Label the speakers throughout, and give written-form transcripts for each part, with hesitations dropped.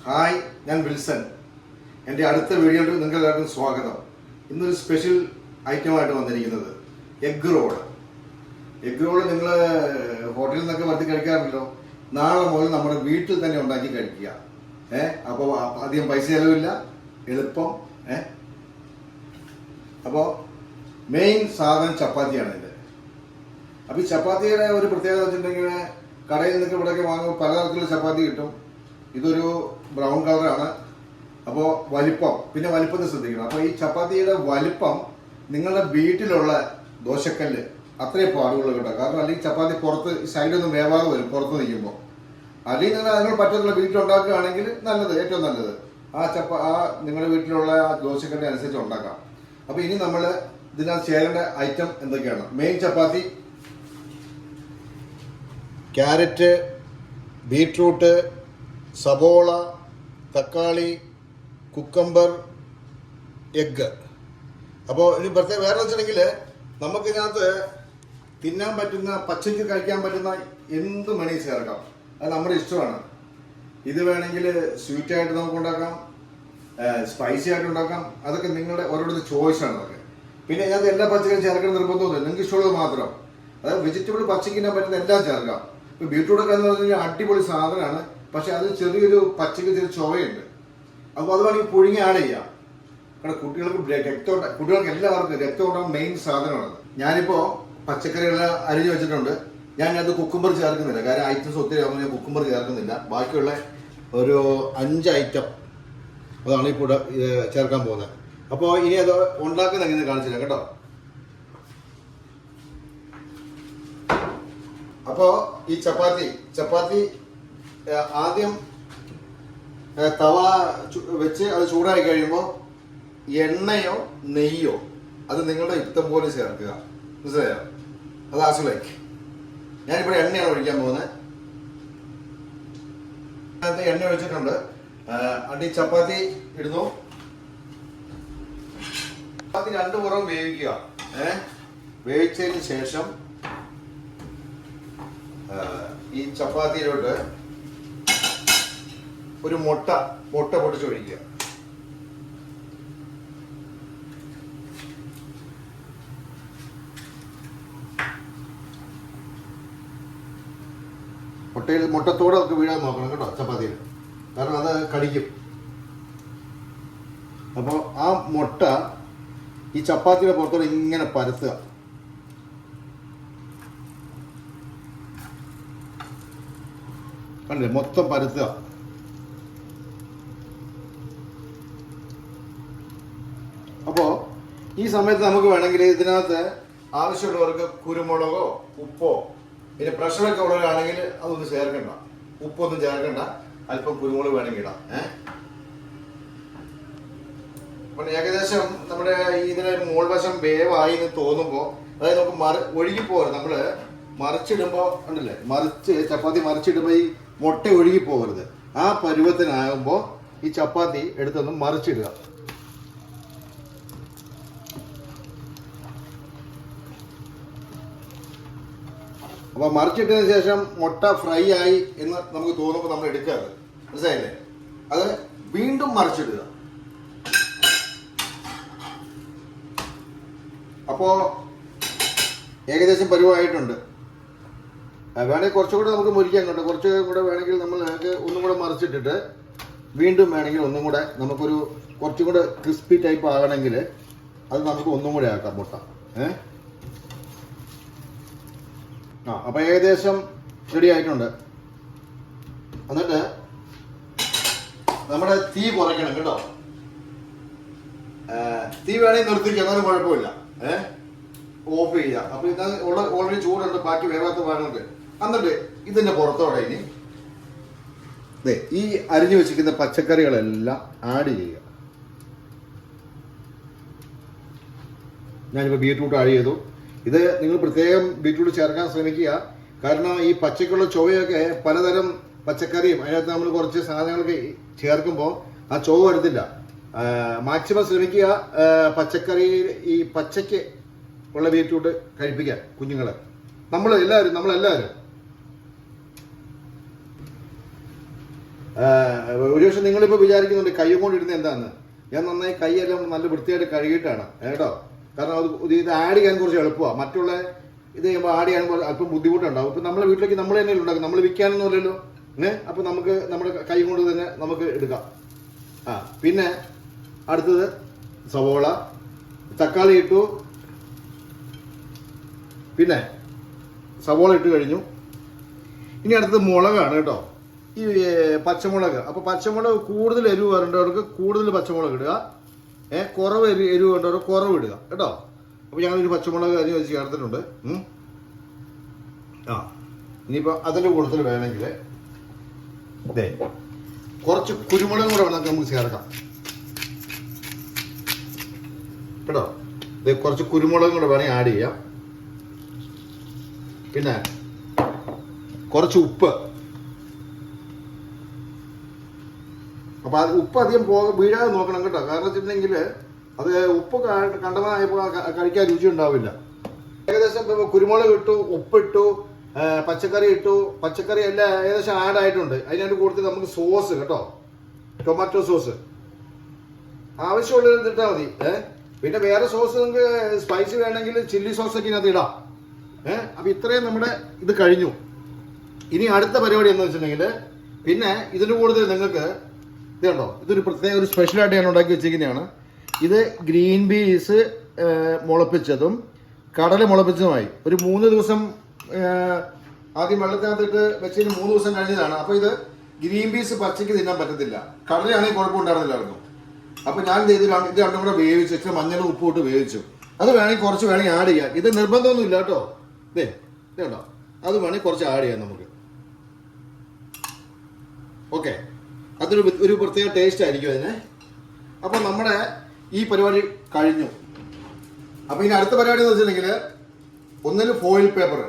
Speaker 1: Hi, ഞാൻ Wilson. എൻ്റെ അടുത്ത വീഡിയോയിൽ നിങ്ങൾക്ക് എല്ലാവർക്കും സ്വാഗതം. ഇന്നൊരു സ്പെഷ്യൽ ഐറ്റമായിട്ട് വന്നിരിക്കുന്നത് എഗ് റോൾ. എഗ് റോൾ നിങ്ങൾ ഹോട്ടലിൽ നിന്നൊക്കെ വരുത്തി കഴിക്കാറുണ്ടല്ലോ. നാളെ മുതൽ നമ്മുടെ വീട്ടിൽ തന്നെ ഉണ്ടാക്കി കഴിക്കുക. അപ്പോൾ അധികം പൈസ ചിലവില്ല, എളുപ്പം. അപ്പോൾ മെയിൻ സാധനം ചപ്പാത്തിയാണ് ഇത്. അപ്പോൾ ഈ ചപ്പാത്തിയുടെ ഒരു പ്രത്യേകത വെച്ചിട്ടുണ്ടെങ്കിൽ കടയിൽ നിന്നൊക്കെ ഇവിടെയൊക്കെ വാങ്ങുമ്പോൾ പലതരത്തിലുള്ള ചപ്പാത്തി കിട്ടും. ഇതൊരു ബ്രൗൺ കളറാണ്. അപ്പോൾ പിന്നെ വലിപ്പത്തിൽ ശ്രദ്ധിക്കണം. അപ്പോൾ ഈ ചപ്പാത്തിയുടെ വലിപ്പം നിങ്ങളുടെ വീട്ടിലുള്ള ദോശക്കല്ല് അത്രയും പാടുള്ളൂ കേട്ടോ. കാരണം അല്ലെങ്കിൽ ചപ്പാത്തി പുറത്ത് സൈഡൊന്നും വേവാതെ വരും പുറത്ത് നിൽക്കുമ്പോൾ. അല്ലെങ്കിൽ നിങ്ങൾ അതിനോട് പറ്റത്തുള്ള വീട്ടിലുണ്ടാക്കുകയാണെങ്കിൽ നല്ലത്, ഏറ്റവും നല്ലത് ആ നിങ്ങളുടെ വീട്ടിലുള്ള ആ ദോശക്കല്ല് അനുസരിച്ച് ഉണ്ടാക്കാം. അപ്പോൾ ഇനി നമ്മൾ ഇതിനകത്ത് ചേരേണ്ട ഐറ്റം എന്തൊക്കെയാണ്? മെയിൻ ചപ്പാത്തി, ക്യാരറ്റ്, ബീട്രൂട്ട്, സബോള, തക്കാളി, കുക്കമ്പർ, എഗ്ഗ്. അപ്പോൾ ഇനി പ്രത്യേകം വേറെ വെച്ചിട്ടുണ്ടെങ്കിൽ നമുക്കിതിനകത്ത് തിന്നാൻ പറ്റുന്ന, പച്ചയ്ക്ക് കഴിക്കാൻ പറ്റുന്ന എന്ത് മണി ചേർക്കാം. അത് നമ്മുടെ ഇഷ്ടമാണ്. ഇത് വേണമെങ്കിൽ സ്വീറ്റായിട്ട് നമുക്ക് ഉണ്ടാക്കാം, സ്പൈസി ആയിട്ട് ഉണ്ടാക്കാം. അതൊക്കെ നിങ്ങളുടെ ഓരോരുത്തരുടെ ചോയ്സാണ് അതൊക്കെ. പിന്നെ ഇതിനകത്ത് എല്ലാ പച്ചക്കറിയും ചേർക്കണം നിർബന്ധമൊന്നുമില്ല, നിങ്ങൾക്ക് ഇഷ്ടമുള്ളത് മാത്രം. അതായത് വെജിറ്റബിൾ പച്ചയ്ക്ക് തിന്നാൻ പറ്റുന്ന എല്ലാം ചേർക്കാം. ഇപ്പോൾ ബീട്രൂട്ടൊക്കെ എന്ന് പറഞ്ഞു കഴിഞ്ഞാൽ അടിപൊളി സാധനമാണ്. പക്ഷെ അത് ചെറിയൊരു പച്ചയ്ക്ക് ചെറിയ ചുവയുണ്ട്. അപ്പോൾ അത് വേണമെങ്കിൽ പുഴുങ്ങി ആഡ് ചെയ്യാം. കാരണം കുട്ടികൾക്ക് എല്ലാവർക്കും രക്തം ഉണ്ടാകാൻ മെയിൻ സാധനമാണത്. ഞാനിപ്പോൾ പച്ചക്കറികളെല്ലാം അരിഞ്ഞു വെച്ചിട്ടുണ്ട്. ഞാൻ അത് കുക്കുംബർ ചേർക്കുന്നില്ല, കാരണം ഐറ്റംസ് ഒത്തിരി ആകുമ്പോൾ ഞാൻ കുക്കുംബർ ചേർക്കുന്നില്ല. ബാക്കിയുള്ള ഒരു 5 ഐറ്റം അതാണ് ഇപ്പോൾ ചേർക്കാൻ പോകുന്നത്. അപ്പോൾ ഇനി അത് ഉണ്ടാക്കുന്ന എങ്ങനെ കാണിച്ചില്ല കേട്ടോ. അപ്പോൾ ഈ ചപ്പാത്തി ആദ്യം തവ വെച്ച് അത് ചൂടായി കഴിയുമ്പോൾ എണ്ണയോ നെയ്യോ അത് നിങ്ങളുടെ ഇഷ്ടം പോലെ ചേർക്കുക. മനസ്സിലായോ? അത് ആസ്വദിക്ക്. ഞാനിവിടെ എണ്ണയാണ് ഒഴിക്കാൻ പോകുന്നത്. അതിനകത്ത് എണ്ണ ഒഴിച്ചിട്ടുണ്ട്. അടി ചപ്പാത്തി ഇടുന്നു. ചപ്പാത്തി 2 പുറം വേവിക്കുക. വേവിച്ചതിന് ശേഷം ഈ ചപ്പാത്തിയിലോട്ട് ഒരു മുട്ട പൊട്ടിച്ചൊഴിക്കുക. മുട്ടത്തോടെ നമുക്ക് വീഴാൻ നോക്കണം കേട്ടോ ചപ്പാത്തിയിൽ, കാരണം അത് കടിക്കും. അപ്പോൾ ആ മുട്ട ഈ ചപ്പാത്തിയുടെ പുറത്തോടെ ഇങ്ങനെ പരത്തുക. കണ്ടില്ലേ, മൊത്തം പരത്തുക. അപ്പോൾ ഈ സമയത്ത് നമുക്ക് വേണമെങ്കിൽ ഇതിനകത്ത് ആവശ്യമുള്ളവർക്ക് കുരുമുളകോ ഉപ്പോ, പിന്നെ പ്രഷറൊക്കെ ഉള്ളവരാണെങ്കിൽ അതൊന്നും ചേർക്കണ്ട, ഉപ്പൊന്നും ചേർക്കണ്ട. അല്പം കുരുമുളക് വേണമെങ്കിൽ ഇടാം. അപ്പം ഏകദേശം നമ്മുടെ ഇതിന് മുകൾവശം വേവായി എന്ന് തോന്നുമ്പോൾ, അതായത് നമുക്ക് ഒഴുകിപ്പോകരുത്. നമ്മൾ മറിച്ചിടുമ്പോൾ ഉണ്ടല്ലേ, ചപ്പാത്തി മറിച്ചിടുമ്പോൾ ഈ മുട്ട ഒഴുകിപ്പോകരുത്. ആ പരുവത്തിനാകുമ്പോൾ ഈ ചപ്പാത്തി എടുത്തൊന്ന് മറിച്ചിടുക. അപ്പോൾ മറിച്ചിട്ടതിന് ശേഷം മുട്ട ഫ്രൈ ആയി എന്ന് നമുക്ക് തോന്നുമ്പോൾ നമ്മൾ എടുക്കാറ്, മനസ്സിലായില്ലേ? അത് വീണ്ടും മറിച്ചിടുക. അപ്പോൾ ഏകദേശം പരുവമായിട്ടുണ്ട്. വേണമെങ്കിൽ കുറച്ചുകൂടെ നമുക്ക് മുരിക്കാൻ കണ്ടു. കുറച്ച് കൂടെ വേണമെങ്കിൽ നമ്മൾ ഒന്നും കൂടെ മറിച്ചിട്ടിട്ട് വീണ്ടും വേണമെങ്കിൽ ഒന്നും കൂടെ നമുക്കൊരു കുറച്ചും കൂടെ ക്രിസ്പി ടൈപ്പ് ആകണമെങ്കിൽ അത് നമുക്ക് ഒന്നും കൂടെ ആക്കാം മുട്ട. അപ്പോൾ ഏകദേശം റെഡി ആയിട്ടുണ്ട്. എന്നിട്ട് നമ്മുടെ തീ കുറയ്ക്കണം കേട്ടോ. തീ വേണമെങ്കിൽ നിർത്തിക്കുക, എന്നാലും കുഴപ്പമില്ല. ഓഫ് ചെയ്യുക. അപ്പോൾ ഇത് ഓൾറെഡി ചൂടുണ്ട്, ബാക്കി വേവാത്ത ഭാഗമുണ്ട്. എന്നിട്ട് ഇതിൻ്റെ പുറത്തോടെ ഇനി ഈ അരിഞ്ഞു വെച്ചിരിക്കുന്ന പച്ചക്കറികളെല്ലാം ആഡ് ചെയ്യുക. ഞാനിപ്പോൾ ബീറ്റ്റൂട്ട് ആഡ് ചെയ്തു. ഇത് നിങ്ങൾ പ്രത്യേകം ബീറ്റ്റൂട്ട് ചേർക്കാൻ ശ്രമിക്കുക. കാരണം ഈ പച്ചക്കുള്ള ചൊവ്വയൊക്കെ പലതരം പച്ചക്കറിയും അതിനകത്ത് നമ്മൾ കുറച്ച് സാധനങ്ങളൊക്കെ ചേർക്കുമ്പോൾ ആ ചൊവ്വ വരത്തില്ല. മാക്സിമം ശ്രമിക്കുക പച്ചക്കറി ഈ പച്ചയ്ക്ക് ഉള്ള ബീറ്റ്റൂട്ട് കഴിപ്പിക്കാൻ കുഞ്ഞുങ്ങളെ. നമ്മളെല്ലാവരും ഒരു പക്ഷെ നിങ്ങളിപ്പോൾ വിചാരിക്കുന്നുണ്ട് കൈ കൊണ്ട് ഇടുന്നത് എന്താണെന്ന്. ഞാൻ നന്നായി കൈയെല്ലാം നല്ല വൃത്തിയായിട്ട് കഴുകിയിട്ടാണ് കേട്ടോ. കാരണം അത് ഇത് ആഡ് ചെയ്യാൻ കുറച്ച് എളുപ്പമാണ്. മറ്റുള്ള ഇത് ചെയ്യുമ്പോൾ ആഡ് ചെയ്യാൻ അല്പം ബുദ്ധിമുട്ടുണ്ടാവും. ഇപ്പം നമ്മളെ വീട്ടിലേക്ക് നമ്മൾ തന്നെ ഉണ്ടാക്കും, നമ്മൾ വിൽക്കാനൊന്നും അല്ലല്ലോ. അപ്പം നമുക്ക് നമ്മുടെ കൈ കൊണ്ട് തന്നെ നമുക്ക് എടുക്കാം. പിന്നെ അടുത്തത് സവോള, തക്കാളി ഇട്ടു, പിന്നെ സവോള ഇട്ട് കഴിഞ്ഞു. ഇനി അടുത്തത് മുളകാണ് കേട്ടോ, ഈ പച്ചമുളക്. അപ്പോൾ പച്ചമുളക് കൂടുതൽ എരിവ് വരേണ്ടവർക്ക് കൂടുതൽ പച്ചമുളക് ഇടുക, കുറവ് എരിവ് വേണ്ടവർക്ക് കുറവ് ഇടുക കേട്ടോ. അപ്പോൾ ഞങ്ങളൊരു പച്ചമുളക് അരി വെച്ച് ചേർത്തിട്ടുണ്ട്. ഇനിയിപ്പോൾ അതിൻ്റെ കൂട്ടത്തിൽ വേണമെങ്കിൽ കുറച്ച് കുരുമുളകും കൂടെ വേണമെങ്കിൽ നമുക്ക് ചേർക്കാം കേട്ടോ. കുറച്ച് കുരുമുളകും കൂടെ വേണമെങ്കിൽ ആഡ് ചെയ്യാം. പിന്നെ കുറച്ച് ഉപ്പ്. അപ്പോൾ അത് ഉപ്പ് അധികം വീഴാതെ നോക്കണം കേട്ടോ. കാരണം വെച്ചിട്ടുണ്ടെങ്കിൽ അത് ഉപ്പ് കണ്ടമാനമായപ്പോൾ കഴിക്കാൻ രുചി ഉണ്ടാവില്ല. ഏകദേശം കുരുമുളക് ഇട്ടു, ഉപ്പിട്ടു, പച്ചക്കറി ഇട്ടു. പച്ചക്കറി എല്ലാം ഏകദേശം ആഡ് ആയിട്ടുണ്ട്. അതിനകത്ത് കൂടുതൽ നമുക്ക് സോസ് കേട്ടോ, ടൊമാറ്റോ സോസ് ആവശ്യമുള്ളത് ഇട്ടാൽ മതി. പിന്നെ വേറെ സോസ് നിങ്ങൾക്ക് സ്പൈസി വേണമെങ്കിൽ ചില്ലി സോസൊക്കെ ഇതിനകത്ത് ഇടാം. അപ്പം ഇത്രയും നമ്മുടെ ഇത് കഴിഞ്ഞു. ഇനി അടുത്ത പരിപാടി എന്ന് വെച്ചിട്ടുണ്ടെങ്കിൽ പിന്നെ ഇതിന് കൂടുതൽ നിങ്ങൾക്ക് ഇത് കണ്ടോ, ഇതൊരു പ്രത്യേക ഒരു സ്പെഷ്യലായിട്ട് ഞാൻ ഉണ്ടാക്കി വെച്ചിരിക്കുന്നതാണ്. ഇത് ഗ്രീൻ പീസ് മുളപ്പിച്ചതും കടല മുളപ്പിച്ചതുമായി ഒരു 3 ദിവസം ആദ്യം വെള്ളത്തിനകത്തിട്ട് വെച്ചതിന് 3 ദിവസം കഴിഞ്ഞതാണ്. അപ്പോൾ ഇത് ഗ്രീൻ പീസ് പച്ചയ്ക്ക് തിന്നാൻ പറ്റത്തില്ല, കടലയാണെങ്കിൽ കുഴപ്പമുണ്ടായിരുന്നില്ലായിരുന്നു. അപ്പോൾ ഞാൻ ഇത് രണ്ടും കൂടെ വേവിച്ചു, ഇച്ചിരി മഞ്ഞളും ഉപ്പും ഇട്ട് വേവിച്ചു. അത് വേണമെങ്കിൽ കുറച്ച് വേണമെങ്കിൽ ആഡ് ചെയ്യാം. ഇത് നിർബന്ധമൊന്നും ഇല്ല കേട്ടോ. ഇത് കേട്ടോ, അത് വേണമെങ്കിൽ കുറച്ച് ആഡ് ചെയ്യാം നമുക്ക്. ഓക്കെ, അതൊരു പ്രത്യേക ടേസ്റ്റ് ആയിരിക്കും അതിന്. അപ്പോൾ നമ്മുടെ ഈ പരിപാടി കഴിഞ്ഞു. അപ്പോൾ ഇനി അടുത്ത പരിപാടി എന്ന് വെച്ചിട്ടുണ്ടെങ്കിൽ ഒന്നിൽ ഫോയിൽ പേപ്പർ,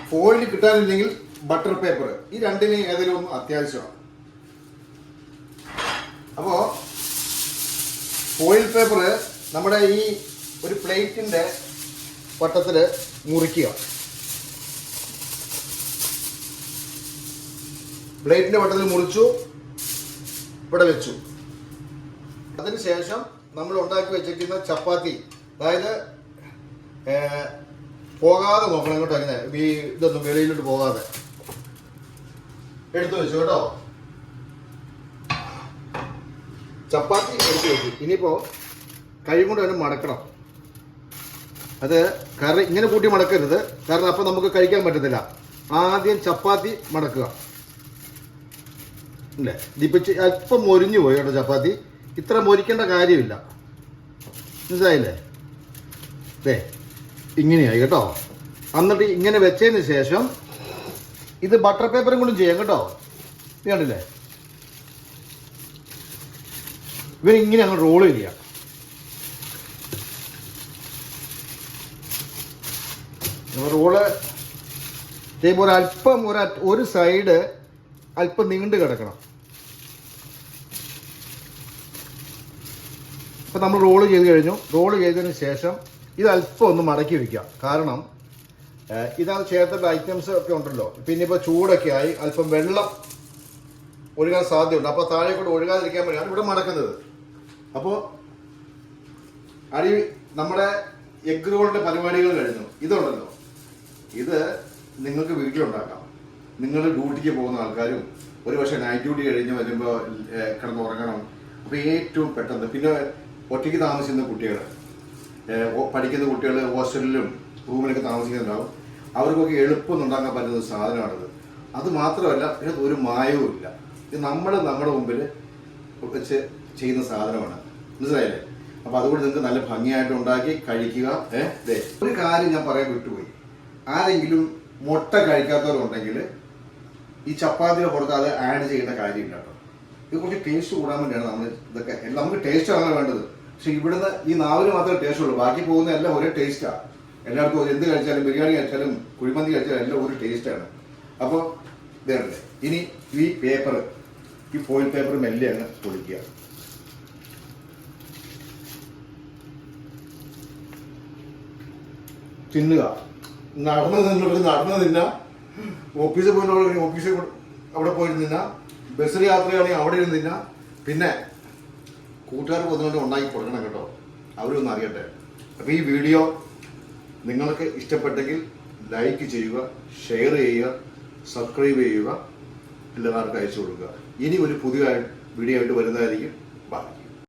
Speaker 1: ഫോയിൽ കിട്ടാനില്ലെങ്കിൽ ബട്ടർ പേപ്പർ, ഈ രണ്ടിന് ഏതെങ്കിലും ഒന്ന് അത്യാവശ്യമാണ്. അപ്പോൾ ഫോയിൽ പേപ്പർ നമ്മുടെ ഈ ഒരു പ്ലേറ്റിൻ്റെ വട്ടത്തിൽ മുറിക്കുക. പ്ലേറ്റിൻ്റെ വട്ടത്തിൽ മുറിച്ചു, ഇവിടെ വെച്ചു. അതിനുശേഷം നമ്മൾ ഉണ്ടാക്കി വെച്ചിരിക്കുന്ന ചപ്പാത്തി, അതായത് പോകാതെ നോക്കണം കേട്ടോ, അങ്ങനെ ഇതൊന്നും വെളിയിലോട്ട് പോകാതെ എടുത്തു വെച്ചു കേട്ടോ. ചപ്പാത്തി എടുത്തു വെച്ചു. ഇനിയിപ്പോൾ കൈ കൊണ്ട് തന്നെ മടക്കണം. അത് കറി ഇങ്ങനെ കൂട്ടി മടക്കരുത്, കാരണം അപ്പം നമുക്ക് കഴിക്കാൻ പറ്റത്തില്ല. ആദ്യം ചപ്പാത്തി മടക്കുക. ഇല്ലേ, ഇതിപ്പോൾ അല്പം മൊരിഞ്ഞു പോയി കേട്ടോ ചപ്പാത്തി. ഇത്ര മൊരിക്കേണ്ട കാര്യമില്ല, മനസ്സിലായില്ലേ? ഇങ്ങനെയായി കേട്ടോ. എന്നിട്ട് ഇങ്ങനെ വെച്ചതിന് ശേഷം ഇത് ബട്ടർ പേപ്പറും കൊണ്ടും ചെയ്യാം കേട്ടോ. ഇത് കണ്ടില്ലേ, ഇവരിങ്ങനെ അങ്ങ് റോള് ചെയ്യാം. റോള് ചെയ്യുമ്പോൾ ഒരല്പം ഒരു സൈഡ് അല്പം നീണ്ടു കിടക്കണം. ഇപ്പം നമ്മൾ റോള് ചെയ്ത് കഴിഞ്ഞു. റോള് ചെയ്തതിന് ശേഷം ഇത് അല്പം ഒന്ന് മടക്കി വയ്ക്കുക. കാരണം ഇതിനകത്ത് ചേർത്തേണ്ട ഐറ്റംസ് ഒക്കെ ഉണ്ടല്ലോ. പിന്നെ ഇപ്പോൾ ചൂടൊക്കെ ആയി അല്പം വെള്ളം ഒഴുകാൻ സാധ്യതയുണ്ട്. അപ്പോൾ താഴെ കൂടെ ഒഴുകാതിരിക്കാൻ വേണ്ടിയാണ് ഇവിടെ മടക്കുന്നത്. അപ്പോൾ നമ്മുടെ എഗ് റോളിൻ്റെ പരിപാടികൾ കഴിഞ്ഞു. ഇതുണ്ടല്ലോ, ഇത് നിങ്ങൾക്ക് വീട്ടിലുണ്ടാക്കാം. നിങ്ങൾ ഡ്യൂട്ടിക്ക് പോകുന്ന ആൾക്കാരും ഒരു പക്ഷേ നൈറ്റ് ഡ്യൂട്ടി കഴിഞ്ഞ് വരുമ്പോൾ കിടന്നുറങ്ങണം. അപ്പോൾ ഏറ്റവും പെട്ടെന്ന്, പിന്നെ ഒറ്റയ്ക്ക് താമസിക്കുന്ന കുട്ടികൾ, പഠിക്കുന്ന കുട്ടികൾ ഹോസ്റ്റലിലും റൂമിലൊക്കെ താമസിക്കുന്നുണ്ടാവും. അവർക്കൊക്കെ എളുപ്പം ഉണ്ടാക്കാൻ പറ്റുന്ന സാധനമാണിത്. അത് മാത്രമല്ല, ഇതിനകത്ത് ഒരു മായവും ഇല്ല. ഇത് നമ്മുടെ മുമ്പിൽ വെച്ച് ചെയ്യുന്ന സാധനമാണ്, മനസ്സിലായില്ലേ? അപ്പോൾ അതുകൊണ്ട് നിങ്ങൾക്ക് നല്ല ഭംഗിയായിട്ട് ഉണ്ടാക്കി കഴിക്കുക. ഒരു കാര്യം ഞാൻ പറയാൻ വിട്ടുപോയി. ആരെങ്കിലും മുട്ട കഴിക്കാത്തവരുണ്ടെങ്കിൽ ഈ ചപ്പാത്തിയുടെ പുറത്ത് അത് ആഡ് ചെയ്യേണ്ട കാര്യമില്ല കേട്ടോ. ഇത് കുറച്ച് ടേസ്റ്റ് കൂടാൻ വേണ്ടിയാണ് നമ്മൾ ഇതൊക്കെ. നമുക്ക് ടേസ്റ്റ് ആണല്ലോ വേണ്ടത്. പക്ഷെ ഇവിടുന്ന് ഈ നാവിന് മാത്രമേ ടേസ്റ്റ് ഉള്ളൂ. ബാക്കി പോകുന്ന എല്ലാം ഒരേ ടേസ്റ്റാണ്. എല്ലാവർക്കും എന്ത് കഴിച്ചാലും, ബിരിയാണി കഴിച്ചാലും കുഴിമന്തി കഴിച്ചാലും എല്ലാം ഒരു ടേസ്റ്റാണ്. അപ്പോൾ ഇതേ ഇനി ഈ പേപ്പർ, ഈ ഫോയിൽ പേപ്പർ മെല്ലെ അങ്ങ് പൊളിക്കുക. തിന്നുക. നടന്നു തിന്നാം, ഓഫീസിൽ പോയി ഓഫീസിൽ അവിടെ പോയിരുന്നില്ല, ബസ്സിൽ യാത്രയാണെങ്കിൽ അവിടെ ഇരുന്നില്ല. പിന്നെ കൂട്ടുകാർക്ക് ഒന്നുകൊണ്ട് ഉണ്ടാക്കി കൊടുക്കണം കേട്ടോ, അവരൊന്നും അറിയട്ടെ. അപ്പോൾ ഈ വീഡിയോ നിങ്ങൾക്ക് ഇഷ്ടപ്പെട്ടെങ്കിൽ ലൈക്ക് ചെയ്യുക, ഷെയർ ചെയ്യുക, സബ്സ്ക്രൈബ് ചെയ്യുക, എല്ലാവർക്കും അയച്ചു കൊടുക്കുക. ഇനി ഒരു പുതിയ വീഡിയോ ആയിട്ട് വരുന്നതായിരിക്കും. ബൈ.